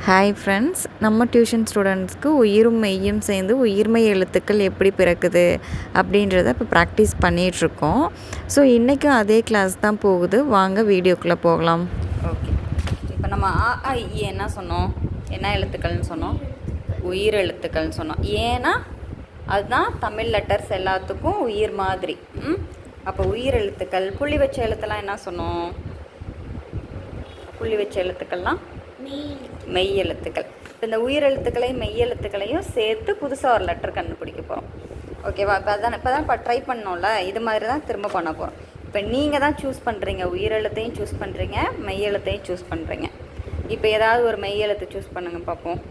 Hi friends, நம்ம tuition ஸ்டூடெண்ட்ஸ்க்கு உயிரும் மெய்யும் சேர்ந்து உயிர்மெய் எழுத்துக்கள் எப்படி பிறக்குது அப்படின்றத இப்போ ப்ராக்டிஸ் பண்ணிகிட்ருக்கோம். ஸோ இன்றைக்கும் அதே கிளாஸ் தான் போகுது. வாங்க வீடியோக்குள்ளே போகலாம். ஓகே, இப்போ நம்ம ஆ இ என்ன சொன்னோம்? என்ன எழுத்துக்கள்னு சொன்னோம்? உயிர் எழுத்துக்கள்னு சொன்னோம். ஏன்னா அதுதான் தமிழ் லெட்டர்ஸ் எல்லாத்துக்கும் உயிர் மாதிரி. அப்போ உயிர் எழுத்துக்கள். புள்ளி வச்ச எழுத்தெல்லாம் என்ன சொன்னோம்? புள்ளி வச்ச எழுத்துக்கள்லாம் மெய் எழுத்துக்கள். இந்த உயிர் எழுத்துக்களையும் மெய் எழுத்துக்களையும் சேர்த்து புதுசாக ஒரு லெட்டர் கண்டுபிடிக்க போகிறோம். ஓகேவா? இப்போ தான் ட்ரை பண்ணோம்ல, இது மாதிரி தான் திரும்ப பண்ண போகிறோம். இப்போ நீங்கள் தான் சூஸ் பண்ணுறீங்க, உயிர் எழுத்தையும் சூஸ் பண்ணுறீங்க, மெய் எழுத்தையும் சூஸ் பண்ணுறீங்க. இப்போ ஏதாவது ஒரு மெய் எழுத்து சூஸ் பண்ணுங்க பார்ப்போம்.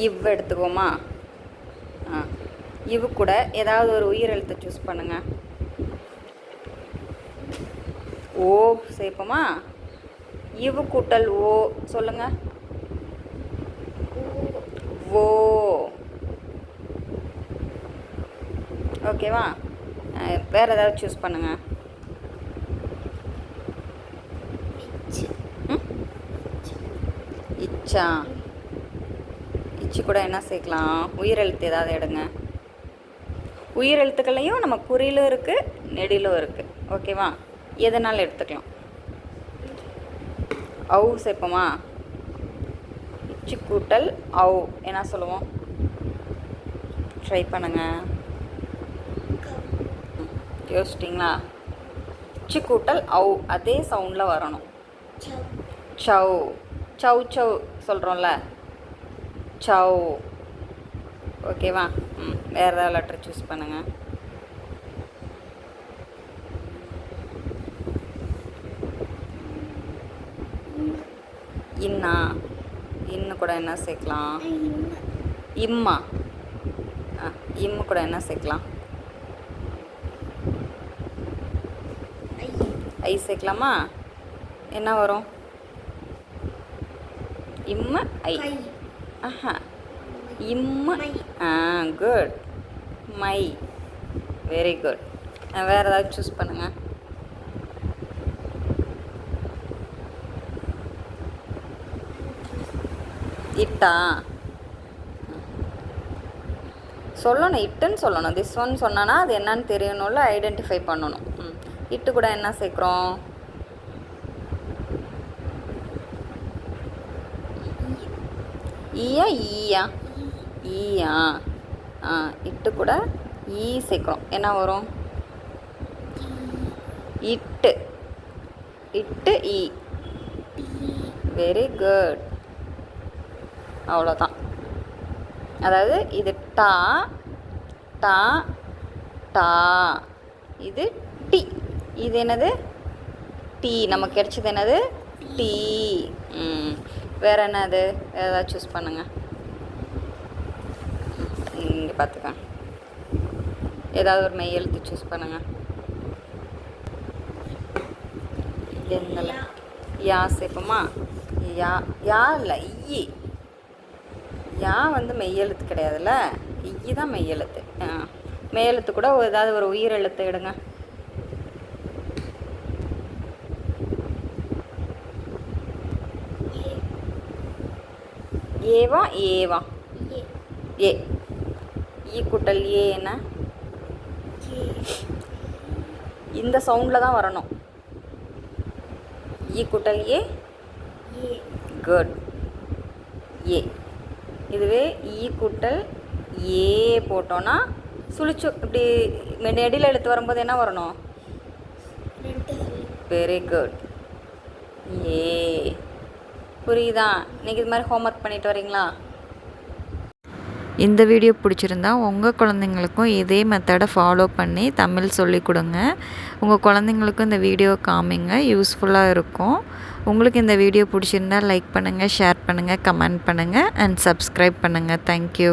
இவ் எடுத்துக்கோமா? இவ் கூட ஏதாவது ஒரு உயிர் எழுத்து சூஸ் பண்ணுங்கள். ஓ சேர்ப்போமா? இவு கூட்டல் ஓ சொல்லுங்க. ஓ. ஓகேவா? வேற ஏதாவது சூஸ் பண்ணுங்க. இச்சா. இச்சு கூட என்ன சேர்க்கலாம்? உயிர் எழுத்து ஏதாவது எடுங்க. உயிர் எழுத்துக்கள்லையும் நம்ம குறியிலும் இருக்குது, நெடிலும் இருக்குது. ஓகேவா? எதனாலும் எடுத்துக்கலாம். அவு சேர்ப்போமா? இச்சு கூட்டல் அவு என்ன சொல்லுவோம்? ட்ரை பண்ணுங்க. யோசிச்சிட்டிங்களா? இச்சு கூட்டல் அவு அதே சவுண்டில் வரணும். சவ். சவ் சவ் சொல்கிறோம்ல, சவ். ஓகேவா? வேறு ஏதாவது லெட்டர் சூஸ் பண்ணுங்கள். இன்னா. இன்னு கூட என்ன சேர்க்கலாம்? இம்மா. இம்மு கூட என்ன சேர்க்கலாம்? ஐ சேர்க்கலாமா? என்ன வரும்? இம்ம ஐ. இம்ம. குட். மை. Very good. வேறு ஏதாவது சூஸ் பண்ணுங்கள். இட்டா சொல்லணும். இட்டுன்னு சொல்லணும். திஸ் ஒன் சொன்னா அது என்னன்னு தெரியணும்ல, ஐடென்டிஃபை பண்ணணும். இட்டு கூட என்ன சேர்க்குறோம்? ஈயா ஈயா? ஈயா. இட்டு கூட ஈ சேர்க்குறோம். என்ன வரும்? இட்டு. இட்டு ஈ. Very good. அவ்வளோதான். அதாவது இது டா டா டா, இது டி. இது என்னது? டீ. நமக்கு கிடைச்சது என்னது? டீ. வேறு என்னது? வேறு ஏதாவது சூஸ் பண்ணுங்கள். இங்கே பார்த்துக்க, ஏதாவது ஒரு மெய் எழுத்து சூஸ் பண்ணுங்கள். எங்களை யா சேர்ப்போமா? யா. யா இல்லை, ஈ. யா வந்து மெய்யெழுத்து கிடையாதுல்ல, ஈ தான் மெய்யெழுத்து. மெய்யெழுத்து கூட ஏதாவது ஒரு உயிர் எழுத்து எடுங்க. ஏவா ஏவா? ஏ. ஈ கூட்டல் ஏ என்ன? இந்த சவுண்டில் தான் வரணும். ஈ கூட்டல் ஏ. குட். ஏ. இதுவே ஈ கூட்டல் ஏ போட்டோன்னா சுழிச்சு இப்படி நெடியில் எழுத்து வரும்போது என்ன வரணும்? Very good. ஏ. புரியுதா? நீங்கள் இது மாதிரி ஹோம்ஒர்க் பண்ணிட்டு வரீங்களா? இந்த வீடியோ பிடிச்சிருந்தா உங்கள் குழந்தைங்களுக்கும் இதே மெத்தடை ஃபாலோ பண்ணி தமிழ் சொல்லிக் கொடுங்க. உங்கள் குழந்தைங்களுக்கும் இந்த வீடியோ காமிங்க, யூஸ்ஃபுல்லாக இருக்கும். உங்களுக்கு இந்த வீடியோ பிடிச்சிருந்தா லைக் பண்ணுங்கள், ஷேர் பண்ணுங்கள், கமெண்ட் பண்ணுங்கள் அண்ட் சப்ஸ்கிரைப் பண்ணுங்கள். தேங்க்யூ.